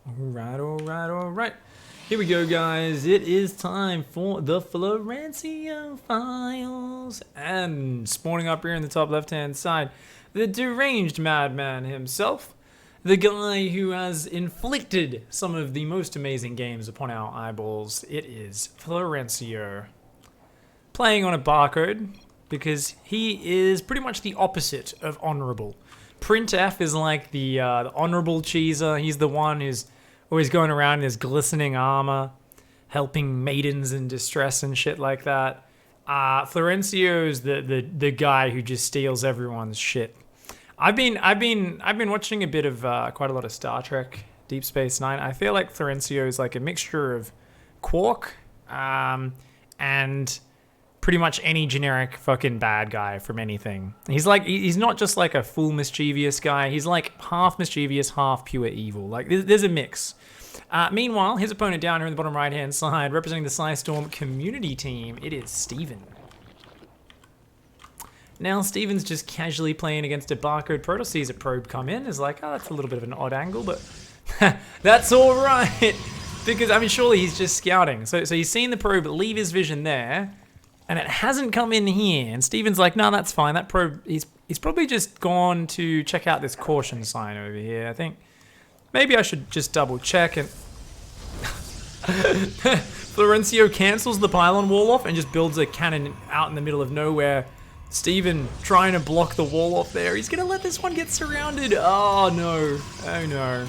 Alright. Here we go, guys. It is time for the Florencio files. And spawning up here in the top left-hand side, the deranged madman himself. The guy who has inflicted some of the most amazing games upon our eyeballs. It is Florencio. Playing on a barcode, because he is pretty much the opposite of honorable. Printf is like the honorable cheeser. He's the one who's always going around in his glistening armor, helping maidens in distress and shit like that. Florencio's the guy who just steals everyone's shit. I've been watching a bit of quite a lot of Star Trek, Deep Space Nine. I feel like Florencio is like a mixture of Quark and pretty much any generic fucking bad guy from anything. He's not just like a full mischievous guy. He's like half mischievous, half pure evil. Like there's a mix. Meanwhile, his opponent down here in the bottom right-hand side, representing the Psystorm community team, it is Steven. Now Steven's just casually playing against a barcode proto, sees a probe come in, is like, oh, that's a little bit of an odd angle, but that's all right. Because, I mean, surely he's just scouting. So he's seen the probe leave his vision there, and it hasn't come in here. And Steven's like, no, that's fine. That probe, he's probably just gone to check out this caution sign over here. I think maybe I should just double check. And Florencio cancels the pylon wall off and just builds a cannon out in the middle of nowhere. Steven trying to block the wall off there. He's gonna let this one get surrounded. Oh no, oh no.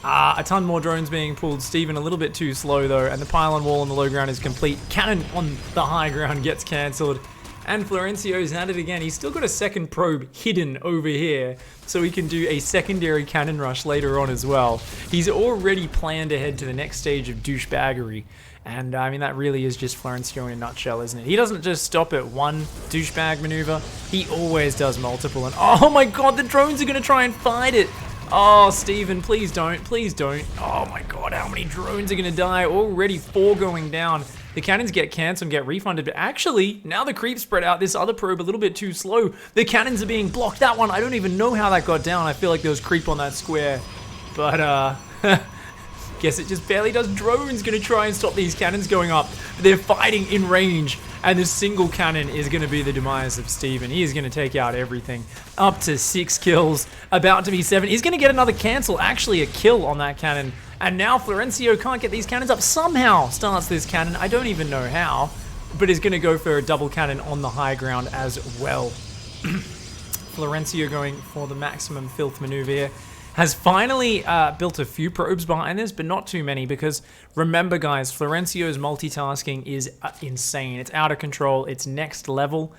A ton more drones being pulled. Steven a little bit too slow though, and the pylon wall on the low ground is complete. Cannon on the high ground gets cancelled. And Florencio's at it again. He's still got a second probe hidden over here, so he can do a secondary cannon rush later on as well. He's already planned ahead to the next stage of douchebaggery. And I mean, that really is just Florencio in a nutshell, isn't it? He doesn't just stop at one douchebag maneuver. He always does multiple. And oh my god, the drones are gonna try and fight it. Oh, Steven, please don't. Please don't. Oh my god, how many drones are going to die? Already 4 going down. The cannons get cancelled and get refunded. But actually, now the creep spread out. This other probe a little bit too slow. The cannons are being blocked. That one, I don't even know how that got down. I feel like there was creep on that square. But, guess it just barely does. Drones going to try and stop these cannons going up. But they're fighting in range. And this single cannon is going to be the demise of Steven. He is going to take out everything. Up to 6 kills. About to be 7. He's going to get another cancel. Actually, a kill on that cannon. And now Florencio can't get these cannons up. Somehow starts this cannon. I don't even know how. But is going to go for a double cannon on the high ground as well. Florencio going for the maximum filth maneuver here. Has finally built a few probes behind this, but not too many, because remember guys, Florencio's multitasking is insane. It's out of control. It's next level.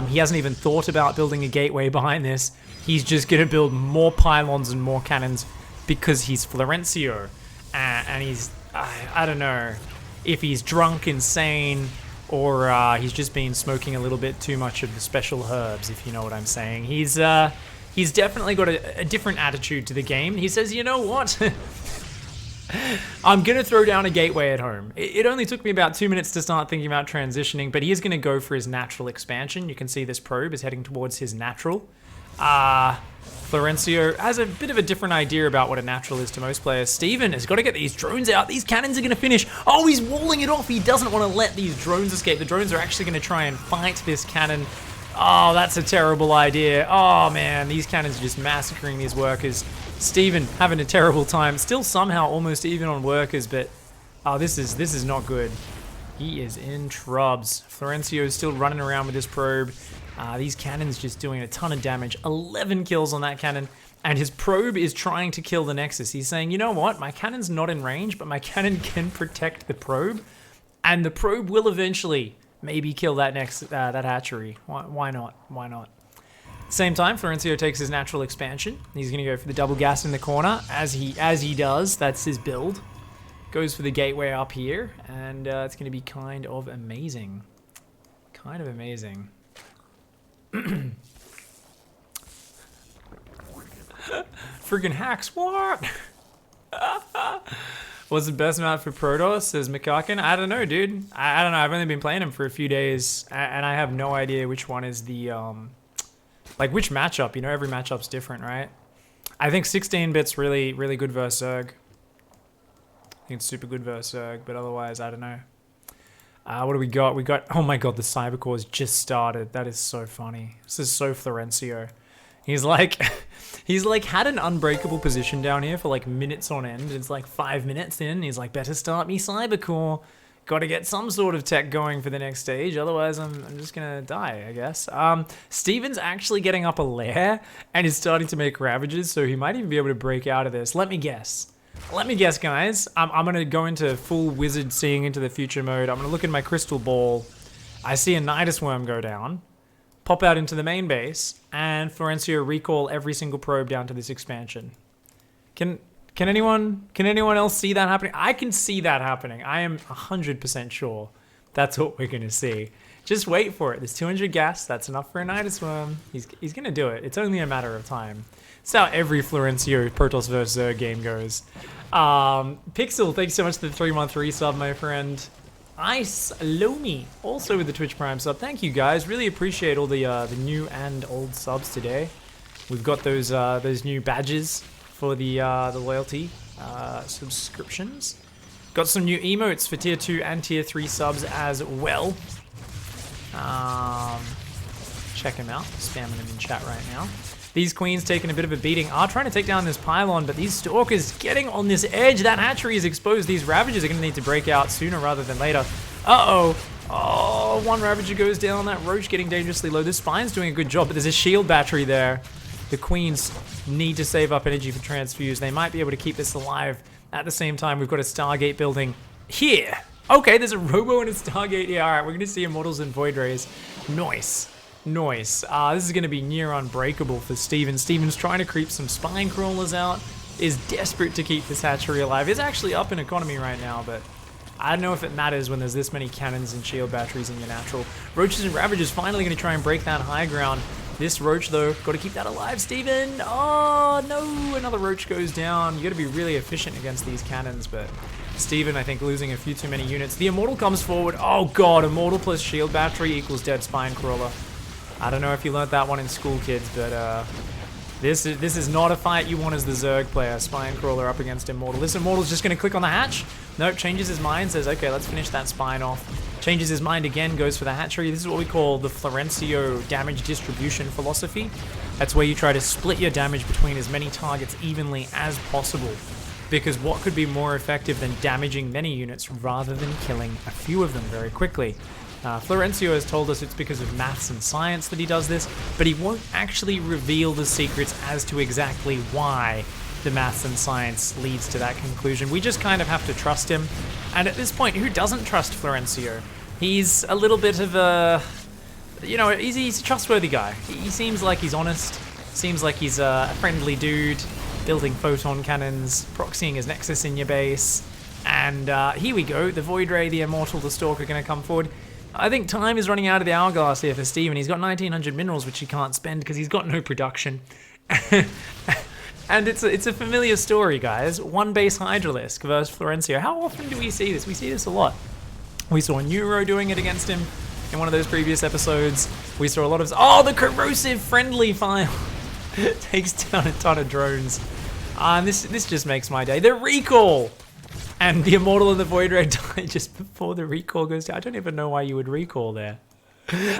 He hasn't even thought about building a gateway behind this. He's just going to build more pylons and more cannons because he's Florencio. And he's, I don't know if he's drunk, insane, or he's just been smoking a little bit too much of the special herbs, if you know what I'm saying. He's definitely got a different attitude to the game. He says, you know what? I'm going to throw down a gateway at home. It only took me about 2 minutes to start thinking about transitioning, but he is going to go for his natural expansion. You can see this probe is heading towards his natural. Florencio has a bit of a different idea about what a natural is to most players. Steven has got to get these drones out. These cannons are going to finish. Oh, he's walling it off. He doesn't want to let these drones escape. The drones are actually going to try and fight this cannon. Oh, that's a terrible idea. Oh man, these cannons are just massacring these workers. Steven having a terrible time. Still somehow almost even on workers, but oh, this is not good. He is in trubs. Florencio is still running around with this probe. These cannons just doing a ton of damage. 11 kills on that cannon. And his probe is trying to kill the Nexus. He's saying, you know what? My cannon's not in range, but my cannon can protect the probe. And the probe will eventually maybe kill that that hatchery. Why not? Why not? Same time, Florencio takes his natural expansion. He's going to go for the double gas in the corner, as he does. That's his build. Goes for the gateway up here, and it's going to be kind of amazing. Kind of amazing. Freaking hacks! What? What's the best map for Protoss, says Mikakin? I don't know, dude. I don't know. I've only been playing him for a few days, and I have no idea which one is the, like, which matchup. You know, every matchup's different, right? I think 16-bit's really, really good versus Zerg. think it's super good versus Zerg, but otherwise, I don't know. What do we got? We got, oh my god, the Cybercore has just started. That is so funny. This is so Florencio. He's like, he's like had an unbreakable position down here for like minutes on end. It's like 5 minutes in. He's like, better start me Cybercore. Got to get some sort of tech going for the next stage. Otherwise, I'm just going to die, I guess. Steven's actually getting up a lair and is starting to make ravages. So he might even be able to break out of this. Let me guess. Let me guess, guys. I'm going to go into full wizard seeing into the future mode. I'm going to look in my crystal ball. I see a Nidus Worm go down. Pop out into the main base, and Florencio recall every single probe down to this expansion. Can anyone else see that happening? I can see that happening. I am 100% sure that's what we're gonna see. Just wait for it. There's 200 gas. That's enough for a Nidus Worm. He's gonna do it. It's only a matter of time. It's how every Florencio Protoss vs Zerg game goes. Pixel, thanks so much for the 3-month resub, my friend. Ice Lomi, also with the Twitch Prime sub. Thank you guys. Really appreciate all the new and old subs today. We've got those new badges for the loyalty subscriptions. Got some new emotes for tier 2 and tier 3 subs as well. Check them out. Spamming them in chat right now. These queens taking a bit of a beating are trying to take down this pylon, but these stalkers getting on this edge. That hatchery is exposed. These ravagers are going to need to break out sooner rather than later. Uh-oh. Oh, one ravager goes down. That roach getting dangerously low. This spine's doing a good job, but there's a shield battery there. The queens need to save up energy for transfuse. They might be able to keep this alive. At the same time, we've got a Stargate building here. Okay, there's a Robo and a Stargate here. All right, we're going to see Immortals and Void Rays. Nice. Nice. This is going to be near unbreakable for Steven. Steven's trying to creep some spine crawlers out. Is desperate to keep this hatchery alive. It's actually up in economy right now, but I don't know if it matters when there's this many cannons and shield batteries in your natural. Roaches and Ravagers finally going to try and break that high ground. This Roach, though, got to keep that alive, Steven. Oh, no. Another Roach goes down. You got to be really efficient against these cannons, but Steven, I think, losing a few too many units. The Immortal comes forward. Oh, God. Immortal plus shield battery equals dead spine crawler. I don't know if you learned that one in school, kids, but this is not a fight you want as the Zerg player. Spine crawler up against Immortal. This Immortal's just going to click on the hatch. Nope, changes his mind, says, okay, let's finish that spine off. Changes his mind again, goes for the hatchery. This is what we call the Florencio damage distribution philosophy. That's where you try to split your damage between as many targets evenly as possible. Because what could be more effective than damaging many units rather than killing a few of them very quickly? Florencio has told us it's because of maths and science that he does this, but he won't actually reveal the secrets as to exactly why the maths and science leads to that conclusion. We just kind of have to trust him. And at this point, who doesn't trust Florencio? He's a little bit of a, you know, he's a trustworthy guy. He seems like he's honest, seems like he's a friendly dude, building photon cannons, proxying his Nexus in your base. And here we go, the Void Ray, the Immortal, the Stalker are going to come forward. I think time is running out of the hourglass here for Steven. He's got 1900 minerals, which he can't spend because he's got no production. And it's a familiar story, guys. One base Hydralisk versus Florencio. How often do we see this? We see this a lot. We saw Neuro doing it against him in one of those previous episodes. We saw a lot of... Oh, the corrosive friendly file takes down a ton of drones. This just makes my day. The recall! And the Immortal and the Void Ray die just before the recall goes down. I don't even know why you would recall there.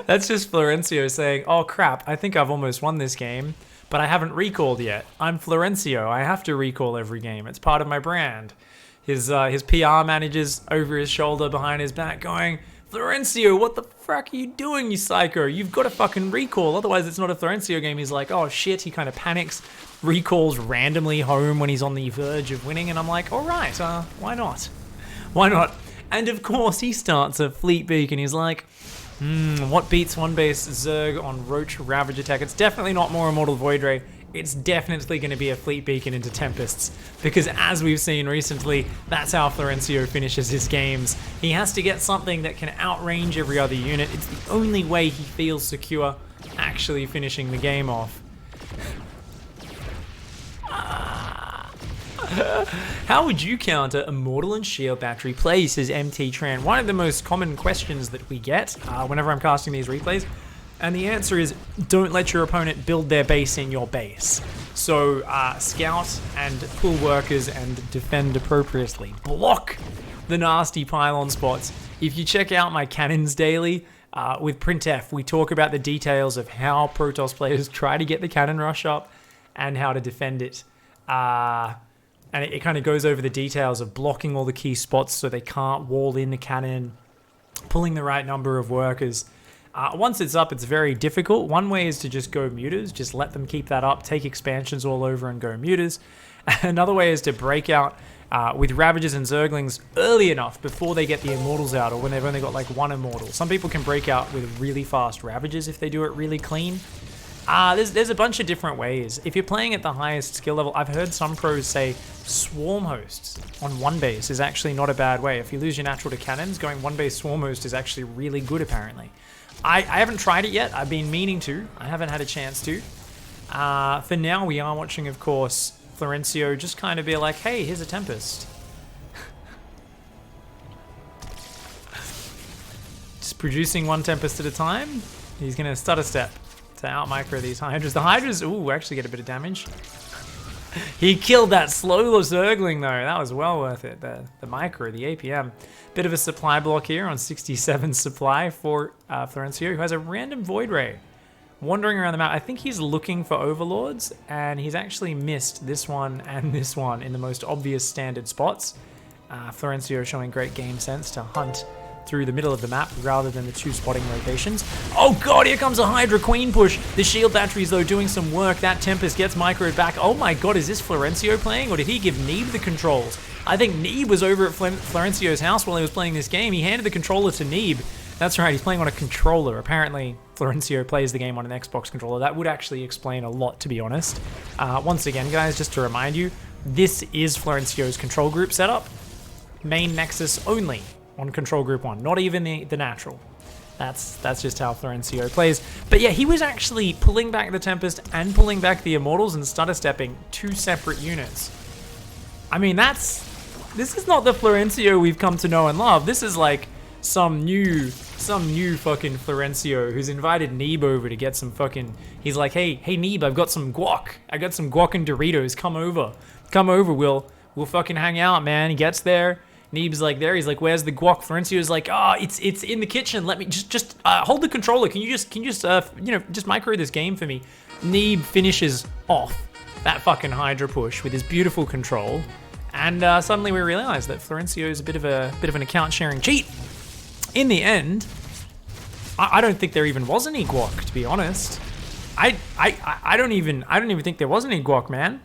That's just Florencio saying, oh crap, I think I've almost won this game, but I haven't recalled yet. I'm Florencio. I have to recall every game. It's part of my brand. His PR managers over his shoulder behind his back going, Florencio, what the frack are you doing, you psycho? You've got to fucking recall, otherwise it's not a Florencio game. He's like, oh shit, he kind of panics, recalls randomly home when he's on the verge of winning, and I'm like, alright, why not? Why not? And of course he starts a fleet beacon. He's like, what beats one base Zerg on Roach Ravage attack? It's definitely not more Immortal Void Ray. It's definitely going to be a fleet beacon into Tempests, because as we've seen recently, that's how Florencio finishes his games. He has to get something that can outrange every other unit. It's the only way he feels secure actually finishing the game off. How would you counter Immortal and Shield Battery plays, says MT Tran? One of the most common questions that we get whenever I'm casting these replays. And the answer is, don't let your opponent build their base in your base. So scout and pull workers and defend appropriately. Block the nasty pylon spots. If you check out my Cannons Daily with Printf, we talk about the details of how Protoss players try to get the cannon rush up and how to defend it. And it kind of goes over the details of blocking all the key spots so they can't wall in the cannon, pulling the right number of workers. Once it's up, it's very difficult. One way is to just go mutas, just let them keep that up, take expansions all over and go mutas. Another way is to break out with Ravagers and Zerglings early enough before they get the Immortals out, or when they've only got like one Immortal. Some people can break out with really fast Ravagers if they do it really clean. There's a bunch of different ways. If you're playing at the highest skill level, I've heard some pros say Swarm Hosts on one base is actually not a bad way. If you lose your natural to cannons, going one base Swarm Host is actually really good apparently. I haven't tried it yet. I've been meaning to. I haven't had a chance to. For now, we are watching, of course, Florencio just kind of be like, hey, here's a Tempest. Just producing one Tempest at a time. He's going to stutter step to out-micro these Hydras. The Hydras, ooh, actually get a bit of damage. He killed that slow Zergling, though. That was well worth it. The micro, the APM. Bit of a supply block here on 67 supply for Florencio, who has a random Void Ray wandering around the map. I think he's looking for Overlords, and he's actually missed this one and this one in the most obvious standard spots. Florencio showing great game sense to hunt through the middle of the map rather than the two spotting locations. Oh god, here comes a Hydra Queen push. The shield batteries though doing some work. That Tempest gets microed back. Oh my god, is this Florencio playing, or did he give Neeb the controls? I think Neeb was over at Florencio's house while he was playing this game. He handed the controller to Neeb. That's right, he's playing on a controller. Apparently Florencio plays the game on an Xbox controller. That would actually explain a lot, to be honest. Once again guys, just to remind you, this is Florencio's control group setup. Main Nexus only on control group 1, not even the natural. That's just how Florencio plays. But yeah, he was actually pulling back the Tempest and pulling back the Immortals and stutter stepping two separate units. I mean, this is not the Florencio we've come to know and love. This is like some new fucking Florencio who's invited Neeb over to get some fucking, he's like, hey Neeb, I've got some guac. I got some guac and Doritos. Come over, we'll fucking hang out, man. He gets there. Neeb's like there. He's like, "Where's the guac?" Florencio's like, "Oh, it's in the kitchen. Let me just hold the controller. Can you just just micro this game for me?" Neeb finishes off that fucking Hydra push with his beautiful control, and suddenly we realize that Florencio is a bit of an account sharing cheat. In the end, I don't think there even was any guac, to be honest. I don't even think there was any guac, man.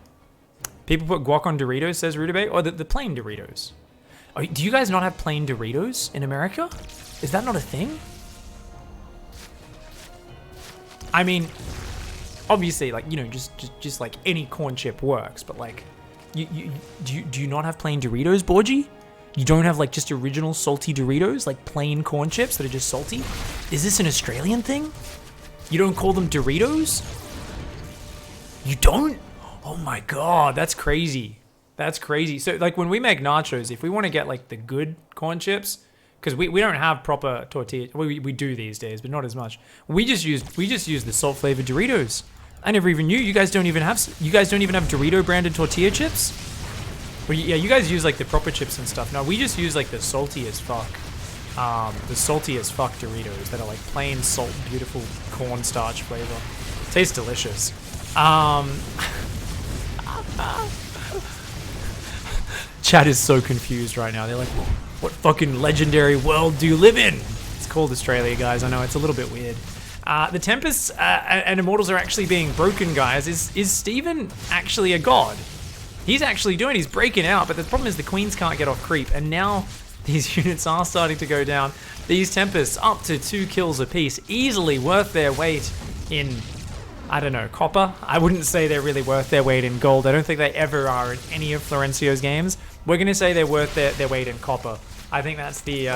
People put guac on Doritos, says Rudabay, or the plain Doritos. Oh, do you guys not have plain Doritos in America? Is that not a thing? I mean, obviously, like, just like any corn chip works, but like, do you not have plain Doritos, Borgie? You don't have like just original salty Doritos, like plain corn chips that are just salty? Is this an Australian thing? You don't call them Doritos? You don't? Oh my god, that's crazy. That's crazy. So like when we make nachos, if we want to get like the good corn chips, because we don't have proper tortilla, we do these days, but not as much. We just use the salt flavored Doritos. I never even knew you guys don't even have Dorito branded tortilla chips. Well, yeah, you guys use like the proper chips and stuff. No, we just use like the salty as fuck Doritos that are like plain salt, beautiful cornstarch flavor. Tastes delicious. Chat is so confused right now. They're like, what fucking legendary world do you live in? It's called Australia, guys. I know, it's a little bit weird. The Tempests and Immortals are actually being broken, guys. Is Steven actually a god? He's actually he's breaking out, but the problem is the Queens can't get off creep, and now these units are starting to go down. These Tempests up to 2 kills apiece, easily worth their weight in, I don't know, copper. I wouldn't say they're really worth their weight in gold. I don't think they ever are in any of Florencio's games. We're going to say they're worth their weight in copper. I think that's the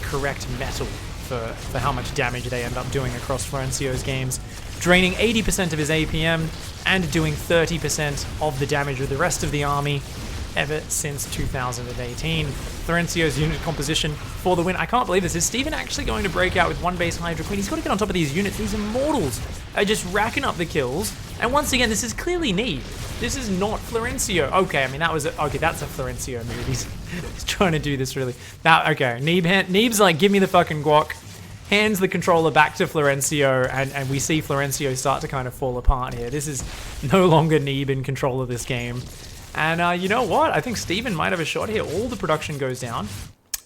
correct metal for how much damage they end up doing across Florencio's games. Draining 80% of his APM and doing 30% of the damage of the rest of the army. ever since 2018. Florencio's unit composition for the win. I can't believe this. Is Steven actually going to break out with one base Hydra Queen? He's got to get on top of these units. These Immortals are just racking up the kills. And once again, this is clearly Neighb. This is not Florencio. Okay, I mean, that was okay, that's a Florencio move. He's trying to do this really. Now, okay, Neeb's like, give me the fucking guac. Hands the controller back to Florencio, and we see Florencio start to kind of fall apart here. This is no longer Neighb in control of this game. And you know what? I think Steven might have a shot here. All the production goes down.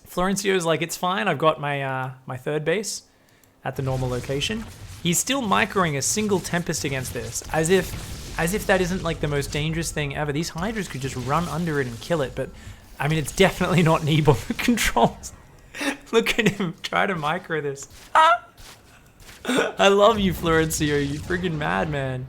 Florencio's like, it's fine. I've got my my third base at the normal location. He's still microing a single Tempest against this, as if that isn't like the most dangerous thing ever. These Hydras could just run under it and kill it, but I mean, it's definitely not Neighb on the controls. Look at him try to micro this. I love you, Florencio. You friggin' madman.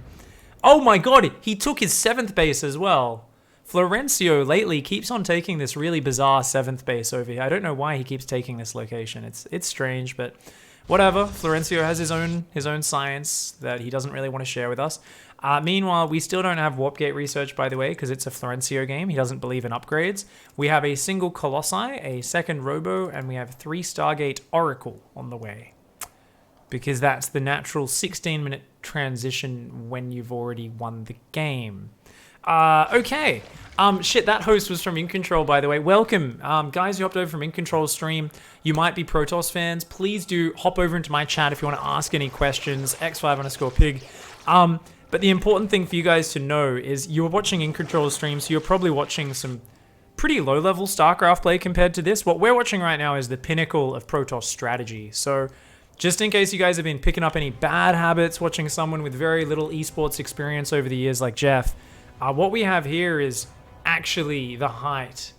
Oh my god, he took his 7th base as well. Florencio lately keeps on taking this really bizarre 7th base over here. I don't know why he keeps taking this location. It's strange, but whatever. Florencio has his own science that he doesn't really want to share with us. Meanwhile, we still don't have Warp Gate research, by the way, because it's a Florencio game. He doesn't believe in upgrades. We have a single Colossi, a 2nd Robo, and we have 3 Stargate Oracle on the way. Because that's the natural 16-minute transition when you've already won the game. Okay. Shit, that host was from In Control, by the way. Welcome. Guys who hopped over from In Control's stream, you might be Protoss fans. Please do hop over into my chat if you want to ask any questions. X5_pig. But the important thing for you guys to know is you're watching In Control's stream, so you're probably watching some pretty low-level StarCraft play compared to this. What we're watching right now is the pinnacle of Protoss strategy. So just in case you guys have been picking up any bad habits, watching someone with very little esports experience over the years like Jeff, what we have here is actually the height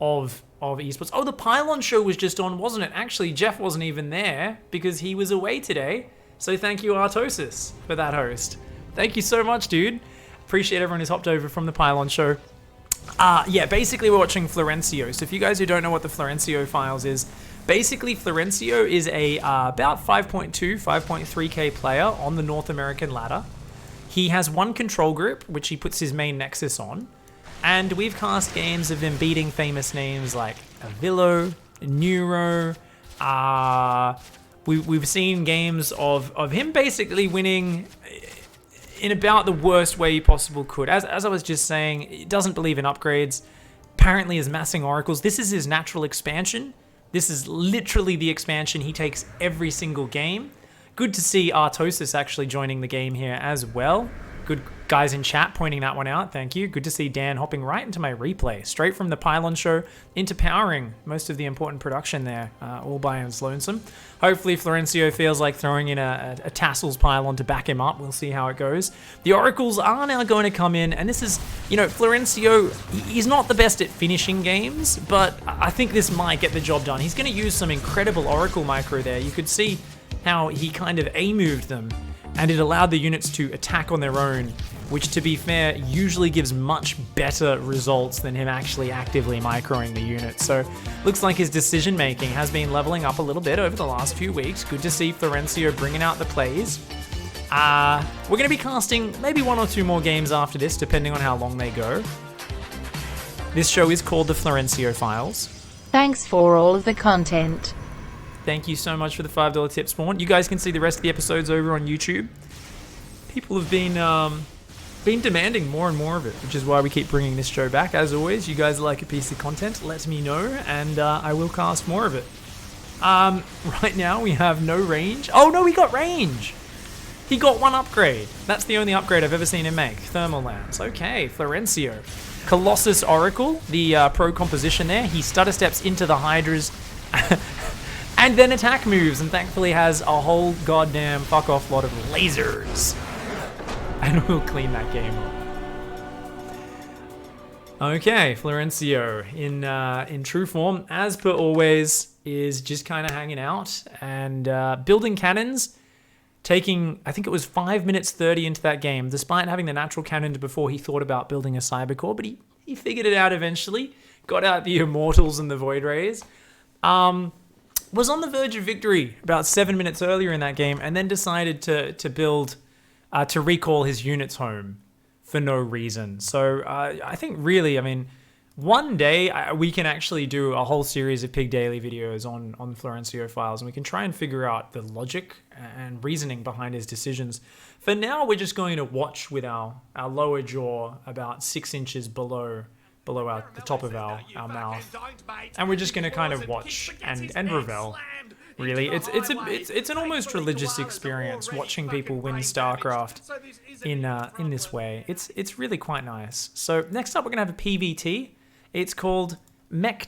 of esports. Oh, the Pylon show was just on, wasn't it? Actually, Jeff wasn't even there because he was away today. So thank you, Artosis, for that host. Thank you so much, dude. Appreciate everyone who's hopped over from the Pylon show. Yeah, basically we're watching Florencio. So if you guys who don't know what the Florencio files is, basically Florencio is a about 5.2, 5.3k player on the North American ladder. He has one control group, which he puts his main Nexus on. And we've cast games of him beating famous names like Avillo, Neuro. We've seen games of him basically winning in about the worst way he possible could. As I was just saying, he doesn't believe in upgrades. Apparently is massing oracles. This is his natural expansion. This is literally the expansion he takes every single game. Good to see Artosis actually joining the game here as well. Good guys in chat pointing that one out. Thank you. Good to see Dan hopping right into my replay. Straight from the Pylon show into powering most of the important production there, all by his lonesome. Hopefully Florencio feels like throwing in a Tassels Pylon to back him up. We'll see how it goes. The Oracles are now going to come in, and this is, you know, Florencio, he's not the best at finishing games, but I think this might get the job done. He's going to use some incredible Oracle micro there. You could see how he kind of A-moved them, and it allowed the units to attack on their own, which, to be fair, usually gives much better results than him actually actively microing the units. So looks like his decision making has been leveling up a little bit over the last few weeks. Good to see Florencio bringing out the plays. We're going to be casting maybe 1 or 2 more games after this, depending on how long they go. This show is called the Florencio Files. Thanks for all of the content. Thank you so much for the $5 tip, Spawn. You guys can see the rest of the episodes over on YouTube. People have been demanding more and more of it, which is why we keep bringing this show back. As always, you guys like a piece of content, let me know, and I will cast more of it. Right now, we have no range. Oh, no, we got range! He got 1 upgrade. That's the only upgrade I've ever seen him make. Thermal Lance. Okay, Florencio. Colossus Oracle, the pro composition there. He stutter steps into the Hydras. And then attack moves, and thankfully has a whole goddamn fuck off lot of lasers. And we'll clean that game up. Okay, Florencio in true form, as per always, is just kind of hanging out and building cannons, taking, I think it was 5 minutes 30 into that game, despite having the natural cannon before he thought about building a cybercore, but he figured it out eventually, got out the Immortals and the Void Rays. Was on the verge of victory about 7 minutes earlier in that game, and then decided to build, to recall his units home for no reason. So I think really, I mean, one day we can actually do a whole series of Pig Daily videos on Florencio files, and we can try and figure out the logic and reasoning behind his decisions. For now, we're just going to watch with our lower jaw about 6 inches below the top of our mouth, and we're just going to kind of watch and revel. Really, it's an almost religious experience watching people win StarCraft in this way. It's really quite nice. So next up, we're gonna have a PVT. It's called Mech